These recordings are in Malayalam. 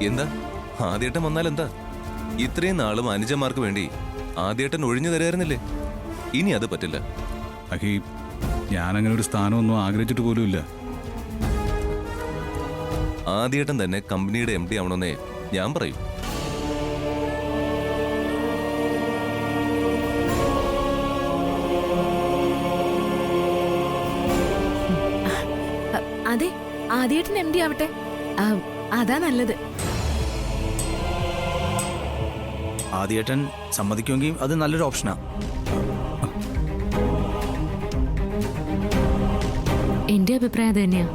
എന്താ ആദ്യേട്ടൻ വന്നാൽ എന്താ? ഇത്രയും നാളും അനുജന്മാർക്ക് വേണ്ടി ആദ്യേട്ടൻ ഒഴിഞ്ഞു തരായിരുന്നില്ലേ? ഇനി അത് പറ്റില്ല. അഹി, ഞാനങ്ങനെ ഒരു സ്ഥാനമൊന്നും ആഗ്രഹിച്ചിട്ട് പോലുമില്ല. ആദ്യേട്ടൻ തന്നെ കമ്പനിയുടെ MD ആവണമെന്നേ ഞാൻ പറയും. അതെ, ആദ്യേട്ടൻ MD ആവട്ടെ, അതാ നല്ലത്. ആദ്യേട്ടൻ സമ്മതിക്കുമെങ്കിൽ അത് നല്ലൊരു ഓപ്ഷനാ. എന്റെ അഭിപ്രായം തന്നെയാ,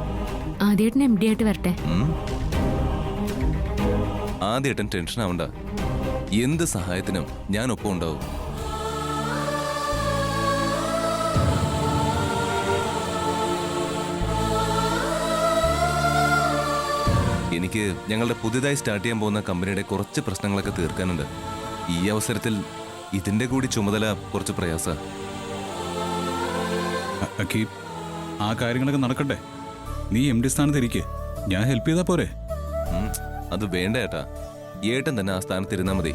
ആദ്യേട്ടൻ MD ആയിട്ട് വരട്ടെ. ആദ്യേട്ടൻ ടെൻഷൻ ആവണ്ട, എന്ത് സഹായത്തിനും ഞാൻ ഒപ്പം ഉണ്ടാവും. എനിക്ക് ഞങ്ങളുടെ പുതിയതായി സ്റ്റാർട്ട് ചെയ്യാൻ പോകുന്ന കമ്പനിയുടെ കുറച്ച് പ്രശ്നങ്ങളൊക്കെ തീർക്കാനുണ്ട്. ഈ അവസരത്തിൽ ഇതിന്റെ കൂടി ചുമതല കുറച്ച് പ്രയാസ. അഖി, ആ കാര്യങ്ങളൊക്കെ നടക്കട്ടെ. നീ MD സ്ഥാനത്ത് ഇരിക്കെ, ഞാൻ ഹെൽപ്പ് ചെയ്താ പോരെ? അത് വേണ്ട ഏട്ടാ, ഏട്ടൻ തന്നെ ആ സ്ഥാനത്തിരുന്നാ മതി.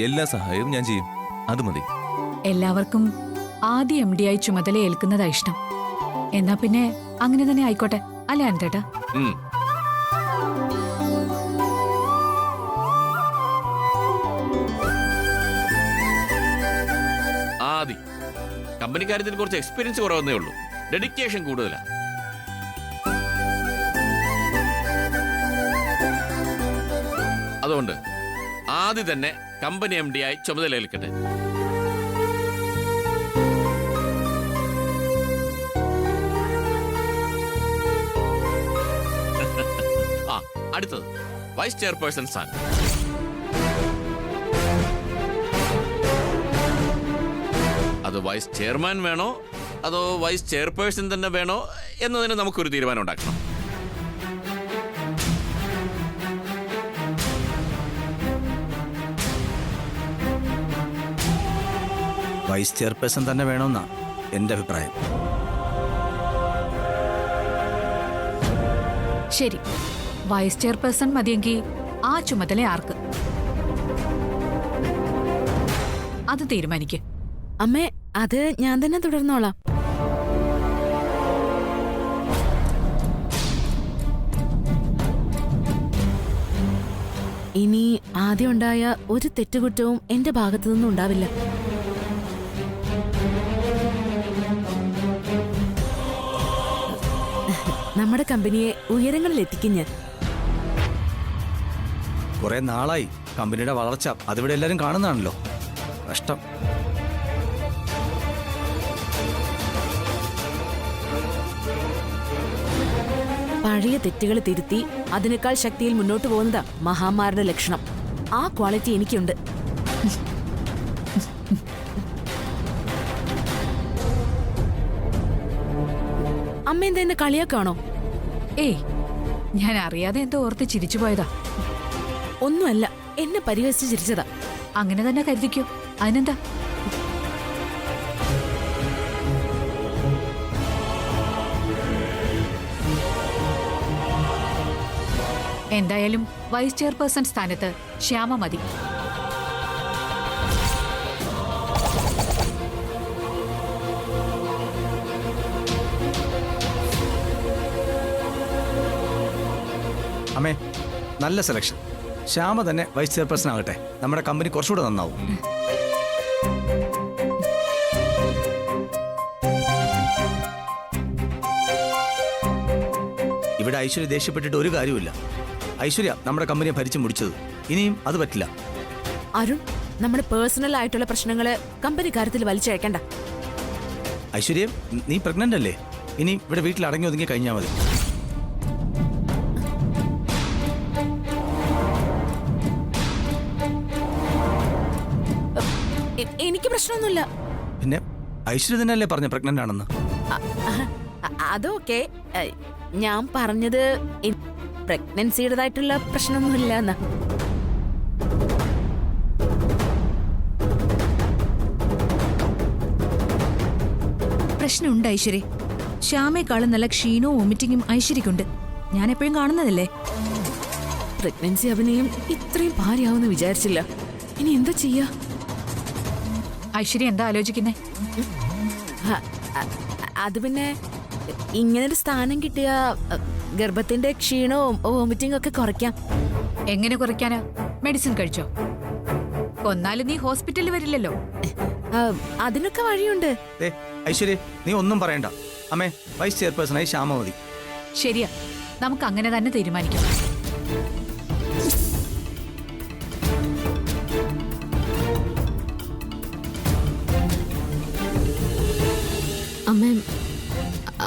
എല്ലാ സഹായവും ഞാൻ ചെയ്യും, അത് മതി. എല്ലാവർക്കും ആദ്യ MD ആയി ചുമതല ഏൽക്കുന്നതാ ഇഷ്ടം. എന്നാ പിന്നെ അങ്ങനെ തന്നെ ആയിക്കോട്ടെ, അല്ലേ അനന്തേട്ടാ? ആദി കമ്പനി കാര്യത്തിൽ കുറച്ച് എക്സ്പീരിയൻസ് കുറവെന്നേ ഉള്ളൂ, ഡെഡിക്കേഷൻ കൂടുതലാണ്. അതുകൊണ്ട് ആദ്യം തന്നെ കമ്പനി MD ആയി ചുമതല ഏൽക്കട്ടെ. അടുത്തത് വൈസ് ചെയർപേഴ്സൺ സ്ഥാനം. അത് വൈസ് ചെയർമാൻ വേണോ അതോ വൈസ് ചെയർപേഴ്സൺ തന്നെ വേണോ എന്നതിന് നമുക്കൊരു തീരുമാനം ഉണ്ടാക്കണം. വൈസ് ചെയർപേഴ്സൺ തന്നെ വേണമെന്നാ എൻ്റെ അഭിപ്രായം. ശരി, വൈസ് ചെയർപേഴ്സൺ മതിയെങ്കിൽ ആ ചുമതല ആർക്ക്? അത് തീരുമാനിക്ക്. അമ്മേ, അത് ഞാൻ തന്നെ തുടർന്നോളാം. ഇനി ആദ്യം ഉണ്ടായ ഒരു തെറ്റുകുറ്റവും എന്റെ ഭാഗത്തു നിന്നും ഉണ്ടാവില്ല. നമ്മുടെ കമ്പനിയെ ഉയരങ്ങളിൽ എത്തിക്കും ഞാൻ. കുറെ നാളായി കമ്പനിയുടെ വളർച്ച, അതിവിടെ എല്ലാവരും കാണുന്നതാണല്ലോ. കഷ്ടം. പഴയ തെറ്റുകൾ തിരുത്തി അതിനേക്കാൾ ശക്തിയിൽ മുന്നോട്ട് പോകുന്നതാ മഹാന്മാരുടെ ലക്ഷണം. ആ ക്വാളിറ്റി എനിക്കുണ്ട്. അമ്മ എന്താ എന്നെ കളിയാക്കാണോ? ഏയ്, ഞാൻ അറിയാതെ എന്തോ ഓർത്ത് ചിരിച്ചു പോയതാ. ഒന്നുമല്ല, എന്നെ പരിഹസിച്ച് ചിരിച്ചതാ. അങ്ങനെ തന്നെ കരുതിക്കോ, അതിനെന്താ? എന്തായാലും വൈസ് ചെയർപേഴ്സൺ സ്ഥാനത്ത് ശ്യാമ മതി. അമ്മേ, നല്ല സെലക്ഷൻ. ശ്യാമ തന്നെ വൈസ് ചെയർപേഴ്സൺ ആകട്ടെ, നമ്മുടെ കമ്പനി കുറച്ചുകൂടെ നന്നാവും. ഇവിടെ ഐശ്വര്യ ദേഷ്യപ്പെട്ടിട്ട് ഒരു കാര്യമില്ല. ഐശ്വര്യ നമ്മുടെ കമ്പനിയെ ഭരിച്ചു മുടിച്ചത്, ഇനിയും അത് പറ്റില്ല. അരുൺ, നമ്മുടെ പേഴ്സണൽ ആയിട്ടുള്ള പ്രശ്നങ്ങള് കമ്പനി കാര്യത്തിൽ വലിച്ചഴക്കണ്ട. ഐശ്വര്യ, നീ പ്രഗ്നന്റ് അല്ലേ? ഇനി ഇവിടെ വീട്ടിൽ അടങ്ങി ഒതുങ്ങി കഴിഞ്ഞാൽ മതി. എനിക്ക് പ്രശ്നമൊന്നുമില്ല. പിന്നെ ഐശ്വര്യ തന്നെയല്ലേ പറഞ്ഞ പ്രഗ്നന്റ് ആണെന്ന്? അതൊക്കെ ഞാൻ പറഞ്ഞത് പ്രഗ്നൻസിയുടേതായിട്ടുള്ള പ്രശ്നമൊന്നുമില്ല എന്നാ. പ്രശ്നമുണ്ട് ഐശ്വര്യ. ശ്യാമേക്കാളും നല്ല ക്ഷീണവും വൊമിറ്റിങ്ങും ഐശ്വര്യക്കുണ്ട്. ഞാൻ എപ്പോഴും കാണുന്നതല്ലേ. പ്രഗ്നൻസി അഭിനയം ഇത്രയും ഭാര്യയാവുമെന്ന് വിചാരിച്ചില്ല. ഇനി എന്താ ചെയ്യാ? ഐശ്വര്യ എന്താ ആലോചിക്കുന്നേ? അത് പിന്നെ ഇങ്ങനൊരു സ്ഥാനം കിട്ടിയ ഗർഭത്തിന്റെ ക്ഷീണവും വോമിറ്റിംഗ് ഒക്കെ കുറയ്ക്കാം. എങ്ങനെ കുറയ്ക്കാനാ? മെഡിസിൻ കഴിച്ചോ? കൊന്നാലും നീ ഹോസ്പിറ്റലിൽ വരില്ലല്ലോ. അതിനൊക്കെ വഴിയുണ്ട്. ഐശ്വര്യ, നീ ഒന്നും പറയണ്ട. അമ്മേ, വൈസ് ചെയർപേഴ്സണായി ശ്യാമ മതി. ശരിയാ, നമുക്ക് അങ്ങനെ തന്നെ തീരുമാനിക്കാം.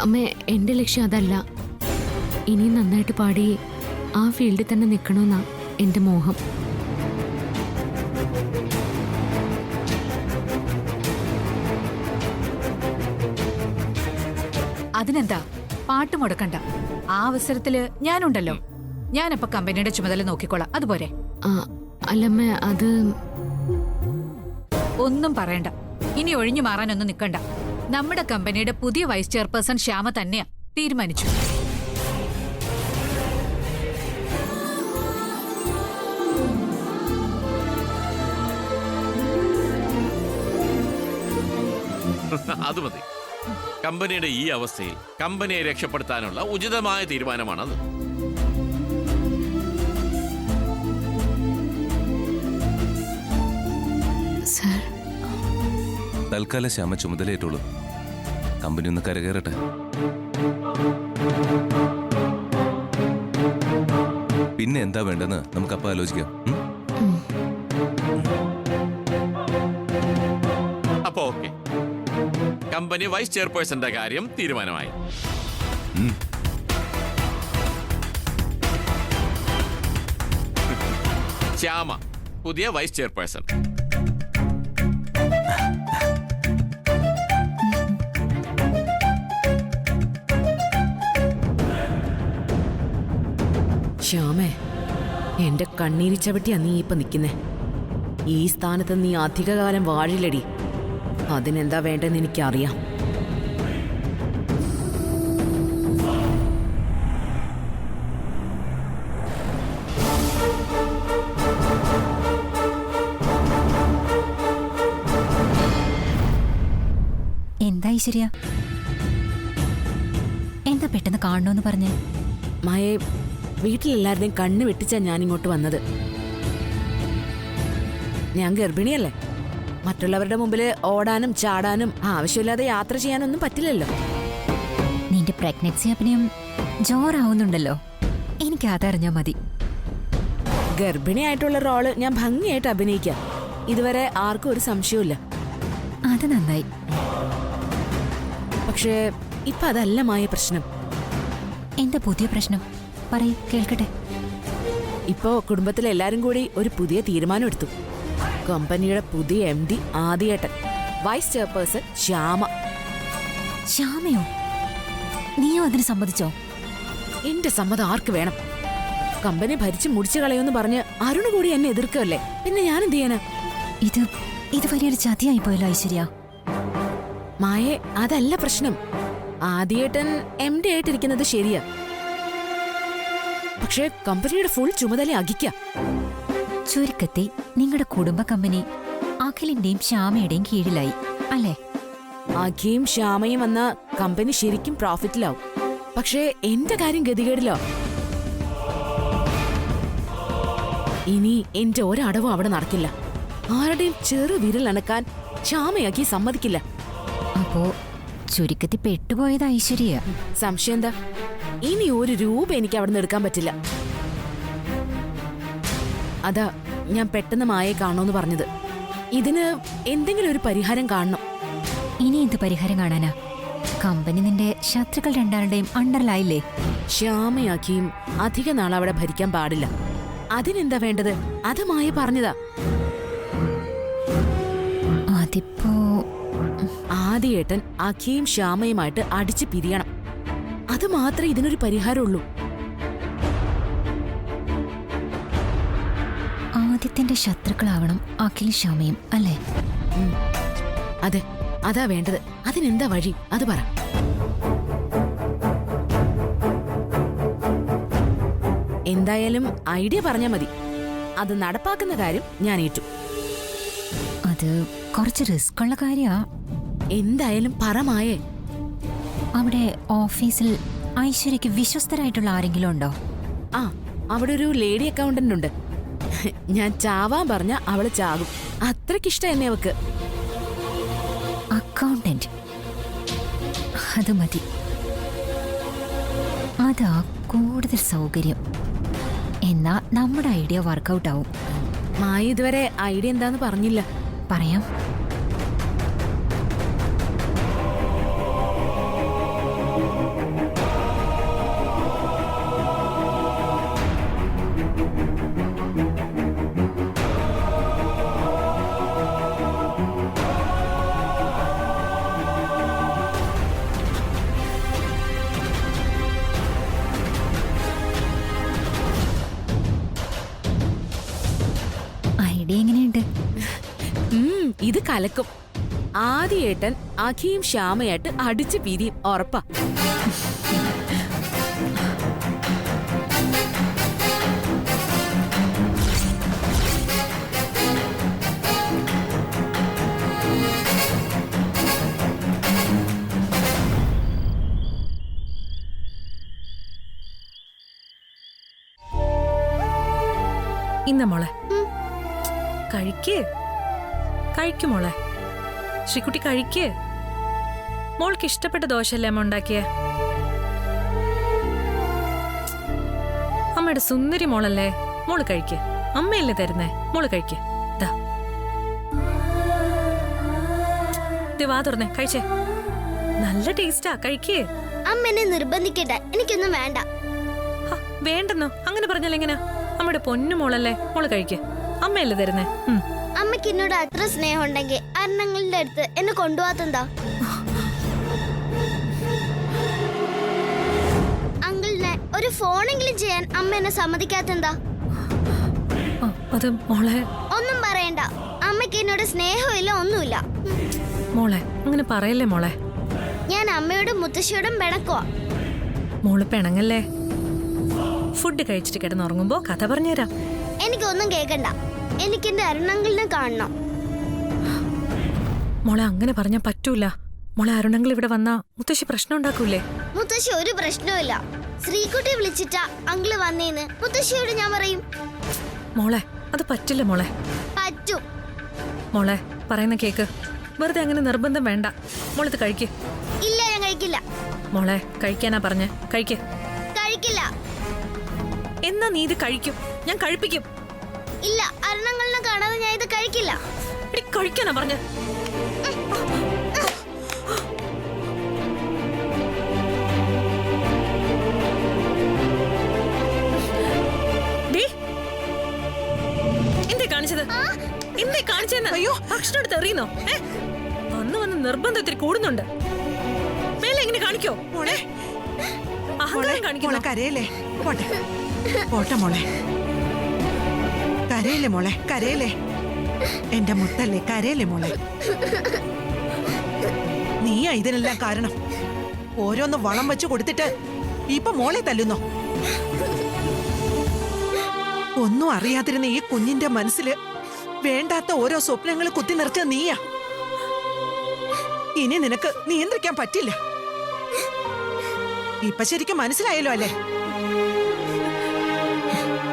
അമ്മ, എൻ്റെ ലക്ഷ്യം അതല്ല. ഇനി നന്നായിട്ട് പാടി ആ ഫീൽഡിൽ തന്നെ നിൽക്കണമെന്നാ എൻ്റെ മോഹം. അതിനെന്താ, പാട്ട് മുടക്കണ്ട. ആ അവസരത്തില് ഞാനുണ്ടല്ലോ. ഞാനപ്പോ കമ്പനിയുടെ ചുമതല നോക്കിക്കോളാം. അതുപോരെ? അല്ലമ്മ, അത് ഒന്നും പറയണ്ട. ഇനി ഒഴിഞ്ഞു മാറാനൊന്നും നിൽക്കണ്ട. നമ്മുടെ കമ്പനിയുടെ പുതിയ വൈസ് ചെയർപേഴ്സൺ ശ്യാമ തന്നെയാ. തീരുമാനിച്ചു. അത് മതി. കമ്പനിയുടെ ഈ അവസ്ഥയിൽ കമ്പനിയെ രക്ഷപ്പെടുത്താനുള്ള ഉചിതമായ തീരുമാനമാണത്. സർ, തൽക്കാലം ശ്യാമ ചുമതലയേറ്റുള്ളൂ. കമ്പനി ഒന്ന് കരകയറട്ടെ. പിന്നെ എന്താ വേണ്ടെന്ന് നമുക്കപ്പം ആലോചിക്കാം. അപ്പോ ഓക്കെ, കമ്പനി വൈസ് ചെയർപേഴ്സന്റെ കാര്യം തീരുമാനമായി. ശ്യാമ പുതിയ വൈസ് ചെയർപേഴ്സൺ. ശ്യാമേ, എന്റെ കണ്ണീരി ചവിട്ടിയാ നീ ഇപ്പൊ നിൽക്കുന്നേ. ഈ സ്ഥാനത്ത് നീ അധികകാലം വാഴില്ലടി. അതിനെന്താ വേണ്ടെന്ന് എനിക്കറിയാം. എന്താ ഐശ്വര്യ, എന്താ പെട്ടെന്ന് കാണണോന്ന് പറഞ്ഞേ? മായെ, വീട്ടിലെല്ലാവരുടെയും കണ്ണ് വെട്ടിച്ചാ ഞാൻ ഇങ്ങോട്ട് വന്നത്. ഞാൻ ഗർഭിണിയല്ലേ. മറ്റുള്ളവരുടെ മുമ്പില് ഓടാനും ചാടാനും ആവശ്യമില്ലാതെ യാത്ര ചെയ്യാനൊന്നും പറ്റില്ലല്ലോ. നിന്റെ പ്രഗ്നൻസി അഭിനയം ജോറാവുന്നുണ്ടല്ലോ. എനിക്ക് അതറിഞ്ഞാ മതി. ഗർഭിണിയായിട്ടുള്ള റോള് ഞാൻ ഭംഗിയായിട്ട് അഭിനയിക്കാം. ഇതുവരെ ആർക്കും ഒരു സംശയമില്ല. അത് നന്നായി. പക്ഷേ ഇപ്പൊ അതല്ല മായ പ്രശ്നം. എന്താ പുതിയ പ്രശ്നം? പറയ്, കേൾക്കട്ടെ. ഇപ്പോ കുടുംബത്തിലെ എല്ലാരും കൂടി ഒരു പുതിയ തീരുമാനം എടുത്തു. കമ്പനിയുടെ പുതിയ MD ആദിയേട്ടൻ, വൈസ് ചെയർപേഴ്സൺ ശ്യാമ. ശ്യാമയോ? നീയോ അതിന് സമ്മതിച്ചോ? എന്റെ സമ്മതം ആർക്ക് വേണം? കമ്പനി ഭരിച്ചു മുടിച്ചു കളയുമെന്ന് പറഞ്ഞ് അരുണ് കൂടി എന്നെ എതിർക്കല്ലേ. പിന്നെ ഞാൻ എന്ത് ചെയ്യാനാ? ഇത് വലിയൊരു ചതിയായി പോയല്ലോ ഐശ്വര്യ. മായെ, അതല്ല പ്രശ്നം. ആദിയേട്ടൻ MD ആയിട്ടിരിക്കുന്നത് ശരിയാ. പക്ഷേ കമ്പനിയുടെ ഫുൾ ചുമതല അഖിക്ക. ചുരുക്കത്തിൽ നിങ്ങളുടെ കുടുംബ കമ്പനി അഖിലിന്റെയും ശ്യാമയുടെയും കീഴിലായി അല്ലേ? അഖിയും ശ്യാമയും വന്ന കമ്പനി ശരിക്കും പ്രോഫിറ്റിലാവും. പക്ഷേ എന്റെ കാര്യം ഗതികേടിലോ. ഇനി എന്റെ ഒരടവും അവിടെ നടക്കില്ല. ആരുടെയും ചെറു വിരൽ അണക്കാൻ ശ്യാമയാക്കി സമ്മതിക്കില്ല. അപ്പോ ചുരുക്കത്തിൽ പെട്ടുപോയത് ഐശ്വര്യ. സംശയം എന്താ? ഇനി ഒരു രൂപ എനിക്ക് അവിടെ നിന്ന് എടുക്കാൻ പറ്റില്ല. അതാ ഞാൻ പെട്ടെന്ന് മായെ കാണണമെന്ന് പറഞ്ഞത്. ഇതിന് എന്തെങ്കിലും ഒരു പരിഹാരം കാണണം. ഇനി എന്ത് പരിഹാരം കാണാനാ? കമ്പനി നിന്റെ ശത്രുക്കൾ രണ്ടാളുടെയും അണ്ടറിലായില്ലേ? ശ്യാമയാക്കിയും അധിക നാൾ അവിടെ ഭരിക്കാൻ പാടില്ല. അതിനെന്താ വേണ്ടത്? അത് മായ പറഞ്ഞതാ. അതിപ്പോ ആദിയേട്ടൻ അഖിയും ശ്യാമയുമായിട്ട് അടിച്ചു പിരിയണം. അത് മാത്രമേ ഇതിനൊരു പരിഹാരമുള്ളൂ. ആദ്യത്തിന്റെ ശത്രുക്കളാവണം അഖിൽ ശ്യാമയും അല്ലേ? അതെ, അതാ വേണ്ടത്. അതിനെന്താ വഴി? അത് പറ. എന്തായാലും ഐഡിയ പറഞ്ഞാൽ മതി. അത് നടപ്പാക്കുന്ന കാര്യം ഞാൻ ഏറ്റു. അത് കുറച്ച് റിസ്ക് ഉള്ള കാര്യാ. എന്തായാലും പറമായേ. അവിടെ ഓഫീസിൽ ഐശ്വര്യക്ക് വിശ്വസ്തരായിട്ടുള്ള ആരെങ്കിലും ഉണ്ടോ? ആ, അവിടെ ഒരു ലേഡി അക്കൗണ്ടന്റ് ഉണ്ട്. ഞാൻ ചാവാൻ പറഞ്ഞ അവള് ചാകും. അത്രക്കിഷ്ടം എന്നെ അവക്ക്. അക്കൗണ്ടന്റ് അത് മതി. അതാ കൂടുതൽ സൗകര്യം. എന്നാ നമ്മുടെ ഐഡിയ വർക്കൗട്ട് ആവും. മായ ഇതുവരെ ഐഡിയ എന്താന്ന് പറഞ്ഞില്ല. പറയാം. ഐഡിയ എങ്ങനെയുണ്ട്? ഇത് കലക്കും. ആദ്യേട്ടൻ അഖിയും ശ്യാമയായിട്ട് അടിച്ചു പിരിയും, ഉറപ്പാ. ഇന്ന മോളെ കഴിക്കേ. കഴിക്കും മോളെ. ശ്രീകുട്ടി കഴിക്കേ. മോൾക്ക് ഇഷ്ടപ്പെട്ട ദോശയല്ലേ അമ്മ ഉണ്ടാക്കിയേ? അമ്മയുടെ സുന്ദരി മോളല്ലേ, മോള് കഴിക്കേ. അമ്മയല്ലേ തരുന്നേ, മോള് കഴിക്കേ. വാ തുറന്നേ, കഴിച്ചേ. നല്ല ടേസ്റ്റാ, കഴിക്കേ. അമ്മ എന്നെ നിർബന്ധിക്കട്ടെ, എനിക്കൊന്നും വേണ്ട. വേണ്ടെന്നോ? അങ്ങനെ പറഞ്ഞാൽ എങ്ങനെയാ? അമ്മയുടെ പൊന്നു മോളല്ലേ, മോള് കഴിക്കേ. അമ്മയല്ലേ തരുന്നേ. അമ്മയ്ക്ക് എന്നോട് അത്ര സ്നേഹം ഉണ്ടെങ്കിൽ അരണങ്ങളുടെ അടുത്ത് എന്നെ കൊണ്ടുപോകാത്തെന്താ? അങ്കിളിനെ ഒരു ഫോണെങ്കിലും ചെയ്യാൻ അമ്മ എന്നെ സമ്മതിക്കാത്തെന്താ? അത് മോളെ ഒന്നും പറയണ്ട. അമ്മയ്ക്ക് എന്നോട് സ്നേഹമില്ല, ഒന്നുമില്ല. മോളെ അങ്ങനെ പറയല്ലേ മോളെ. ഞാൻ അമ്മയോടും മുത്തശ്ശിയോടും പിണക്കുവാ. മോള് പിണങ്ങല്ലേ. ഫുഡ് കഴിച്ചിട്ട് കിടന്നുറങ്ങുമ്പോ കഥ പറഞ്ഞുതരാം. എനിക്കൊന്നും കേൾക്കണ്ട. എനിക്ക് എന്റെ അരുണങ്കിളിനെ കാണണം. മോളെ അങ്ങനെ പറഞ്ഞാ പറ്റൂല. മോളെ അരുണങ്കിൾ ഇവിടെ വന്നാ മുത്തശ്ശി പ്രശ്നം ഉണ്ടാക്കൂലേ? മുത്തശ്ശി ഒരു പ്രശ്നവുമില്ല. ശ്രീകുട്ടി വിളിച്ചിട്ടാ അങ്കിള് വന്നേന്ന് മുത്തശ്ശിയോട് ഞാൻ പറയും. മോളെ അത് പറ്റില്ല മോളെ. പറ്റും. മോളെ പറയുന്ന കേക്ക്. വെറുതെ അങ്ങനെ നിർബന്ധം വേണ്ട. മോളിത് കഴിക്ക്. ഇല്ല, ഞാൻ കഴിക്കില്ല. മോളെ കഴിക്കാനാ പറഞ്ഞേ. കഴിക്ക്. കഴിക്കില്ല. എന്നാ നീ ഇത് കഴിക്കും. ഞാൻ കഴിപ്പിക്കും. ഇല്ല, അരുണങ്ങളിനെ കാണാതെ ഞാൻ ഇത് കഴിക്കില്ല. കഴിക്കാനാ പറഞ്ഞേ. എന്തേ കാണിച്ചത്? എന്തേ കാണിച്ചെന്ന്? അയ്യോ, ഭക്ഷണം എടുത്ത് എറിയുന്നോ? വന്ന് വന്ന് നിർബന്ധം ഇത്തിരി കൂടുന്നുണ്ട്. മേലെ എങ്ങനെ കാണിക്കോ? അഹങ്കാരം കാണിക്കോ? കരയില്ലേ? പോട്ടെ പോട്ടെ മോളെ, കരയില്ലേ മോളെ, കരയില്ലേ. എന്റെ മുത്തല്ലേ, കരയില്ലേ മോളെ. നീയാ ഇതിനെല്ലാം കാരണം. ഓരോന്ന് വളം വെച്ച് കൊടുത്തിട്ട് ഇപ്പൊ മോളെ തല്ലുന്നോ? ഒന്നും അറിയാതിരുന്ന ഈ കുഞ്ഞിന്റെ മനസ്സില് വേണ്ടാത്ത ഓരോ സ്വപ്നങ്ങൾ കുത്തി നിറച്ച നീയാ. ഇനി നിനക്ക് നിയന്ത്രിക്കാൻ പറ്റില്ല. ഇപ്പൊ ശരിക്കും മനസ്സിലായല്ലോ അല്ലേ?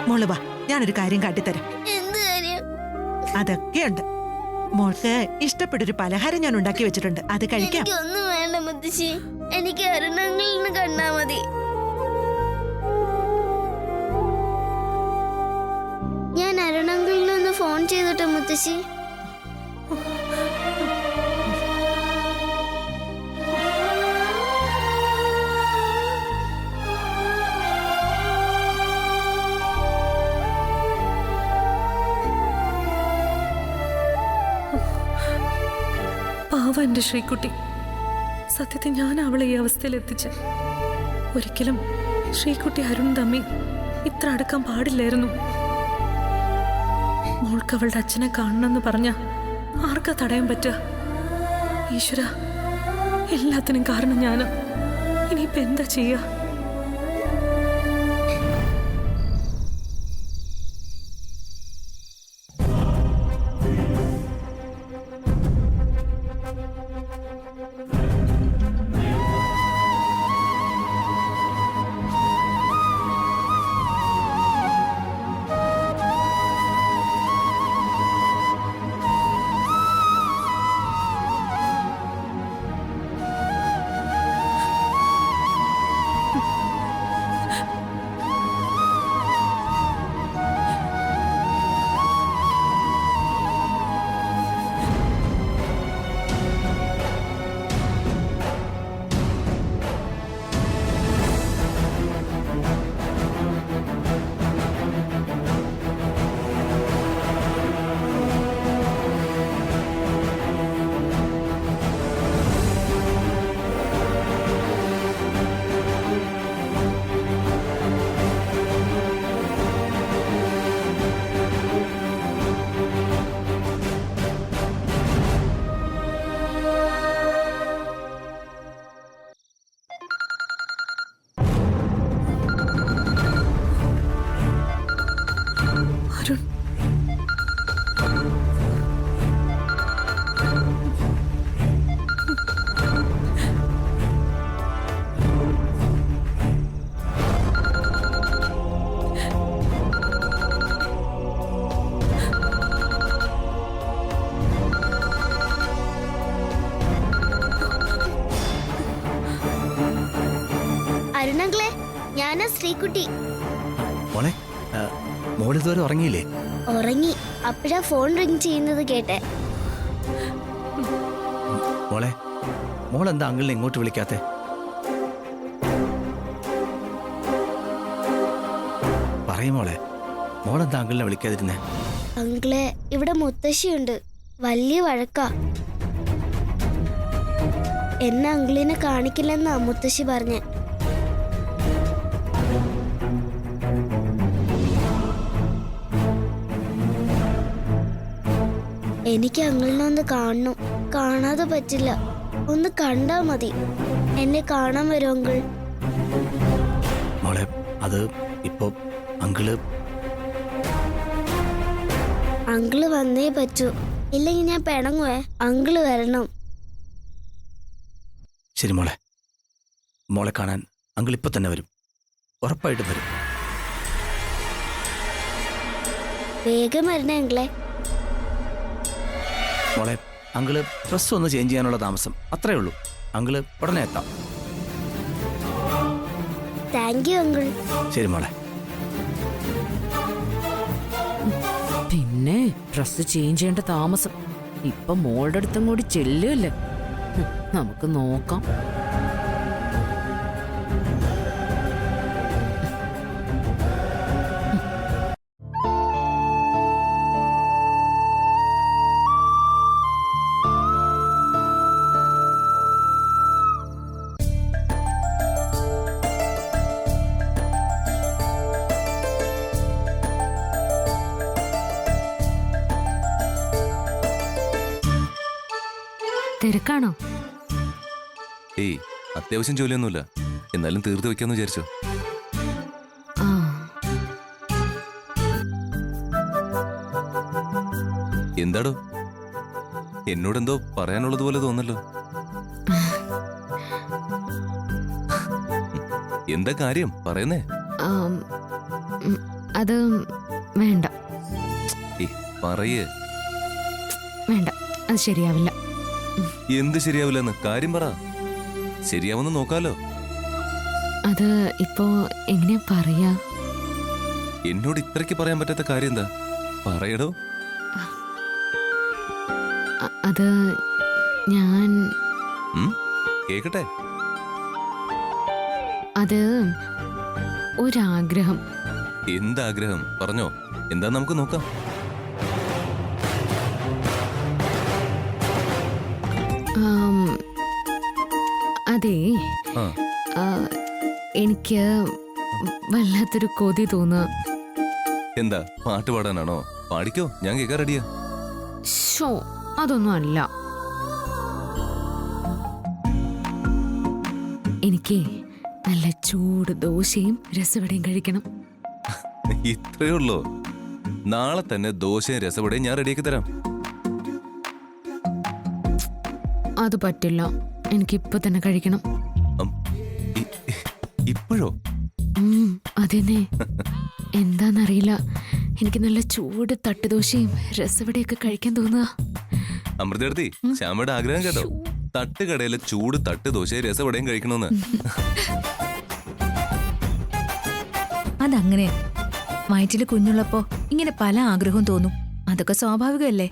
മോള് വാ, ഞാനൊരു കാര്യം കാട്ടിത്തരാം. എന്ത് കാര്യം? അതൊക്കെയുണ്ട്. മോൾക്ക് ഇഷ്ടപ്പെട്ടൊരു പലഹാരം ഞാൻ ഉണ്ടാക്കി വെച്ചിട്ടുണ്ട്, അത് കഴിക്കാം. എനിക്കൊന്നും വേണ്ട മുത്തശ്ശി. എനിക്ക് അരുണങ്ങളിനെ കണ്ടാ മതി. ഞാൻ അരുണങ്ങളിനൊന്ന് ഫോൺ ചെയ്തിട്ട് മുത്തശ്ശി. പാവ എന്റെ ശ്രീകുട്ടി. സത്യത്തിൽ ഞാൻ അവളെ ഈ അവസ്ഥയിൽ എത്തിച്ച. ഒരിക്കലും ശ്രീകുട്ടി അരുൺ തമ്മി ഇത്ര അടുക്കാൻ പാടില്ലായിരുന്നു. മോൾക്ക് അവളുടെ അച്ഛനെ കാണണമെന്ന് പറഞ്ഞ ആർക്കാ തടയാൻ പറ്റുക? ഈശ്വര, എല്ലാത്തിനും കാരണം ഞാനാ. ഇനിയിപ്പോ എന്താ ചെയ്യാ? അരുണങ്ങളെ, ഞാനാ ശ്രീകുട്ടി. മോളെ മോളിതുവരെ ഉറങ്ങിയില്ലേ? ഉറങ്ങി. അപ്പോഴാ ഫോൺ റിങ് ചെയ്യുന്നത് കേട്ടെ. മോളെ മോളെന്താ അങ്കിളിനെ ഇങ്ങോട്ട് വിളിക്കാത്തെ? പറയും മോളെ, മോളെന്താ അങ്കിളിനെ വിളിക്കാതിരുന്നേ? അങ്കിളെ, ഇവിടെ മുത്തശ്ശിയുണ്ട്. വലിയ വഴക്കാ. എന്നെ അങ്കിളിനെ കാണിക്കില്ലെന്നാ മുത്തശ്ശി പറഞ്ഞേ. എനിക്ക് അങ്കിളിനെ ഒന്ന് കാണണം. കാണാതെ പറ്റില്ല. ഒന്ന് കണ്ടാ മതി. എന്നെ കാണാൻ വരും അങ്കിൾ. മോളെ അത് ഇപ്പോ അങ്കിള് വന്നേ പറ്റൂ. ഇല്ലെങ്കിൽ ഞാൻ പിണങ്ങുവേ. അങ്കിള് വരണം. ശരി മോളെ, മോളെ കാണാൻ അങ്കിൾ ഇപ്പൊ തന്നെ വരും. ഉറപ്പായിട്ട് വരും. വേഗം വരണേ അങ്കിളെ. മോളെ അങ്കിള് ഡ്രസ് ഒന്ന് ചേഞ്ച് ചെയ്യാനുള്ള താമസം അത്രേ ഉള്ളൂ. അങ്കിള് ഉടനെ എത്താം. Thank you uncle. ശരി മോളെ. പിന്നെ ഡ്രസ് ചേഞ്ച് ചെയ്യേണ്ട താമസം. ഇപ്പൊ മോളുടെ അടുത്തും കൂടി ചെല്ലുമല്ലേ. നമുക്ക് നോക്കാം. തിരക്കാണോ? ഏയ് അത്യാവശ്യം ജോലിയൊന്നുമില്ല, എന്നാലും തീർത്ത് വെക്കാന്ന് വിചാരിച്ചോ. ആ എന്താടോ, എന്നോടെന്തോ പറയാനുള്ളത് പോലെ തോന്നല്ലോ. എന്താ കാര്യം പറയുന്നേ? ആം, അത് വേണ്ട പറയേ. വേണ്ട, അത് ശരിയാവില്ല. എന്ത് ശരിയാവില്ലെന്ന് കാര്യം പറ. ശരിയാവുന്ന നോക്കാലോ. അത് ഇപ്പോ എങ്ങനെയാ പറയാ? എന്നോട് ഇത്രയ്ക്ക് പറയാൻ പറ്റാത്ത കാര്യം എന്താ? പറയടോ. അത് ഞാൻ കേക്കട്ടെ. അത് ഒരാഗ്രഹം. എന്താഗ്രഹം പറഞ്ഞോ, എന്താ നമുക്ക് നോക്കാം. അതെ, എനിക്ക് വല്ലാത്തൊരു കൊതി തോന്നുക. എന്താ പാട്ട് പാടാനാണോ? പാടിക്കോ, ഞാൻ കേൾക്കാൻ റെഡിയാ. ഷോ, അതൊന്നും അല്ല. എനിക്ക് നല്ല ചൂട് ദോശയും രസവടയും കഴിക്കണം. ഇത്രയേ ഉള്ളൂ. നാളെ തന്നെ ദോശയും രസവടയും ഞാൻ റെഡിയാക്കി തരാം. അത് പറ്റില്ല, എനിക്കിപ്പോ തന്നെ കഴിക്കണം. ഇപ്പോഴോ? അതെന്നെ, എന്താന്നറിയില്ല, എനിക്ക് നല്ല ചൂട് തട്ടുദോശയും രസവടയൊക്കെ കഴിക്കാൻ തോന്നുക. അമൃതേടത്തി, ശ്യാമയുടെ ആഗ്രഹം കേട്ടോ. തട്ടുകടയിലെ ചൂട് തട്ട് ദോശയും രസവടയും കഴിക്കണമെന്ന്. അതങ്ങനെയാ. വയറ്റില് കുഞ്ഞുള്ളപ്പോ ഇങ്ങനെ പല ആഗ്രഹവും തോന്നും. അതൊക്കെ സ്വാഭാവികമല്ലേ.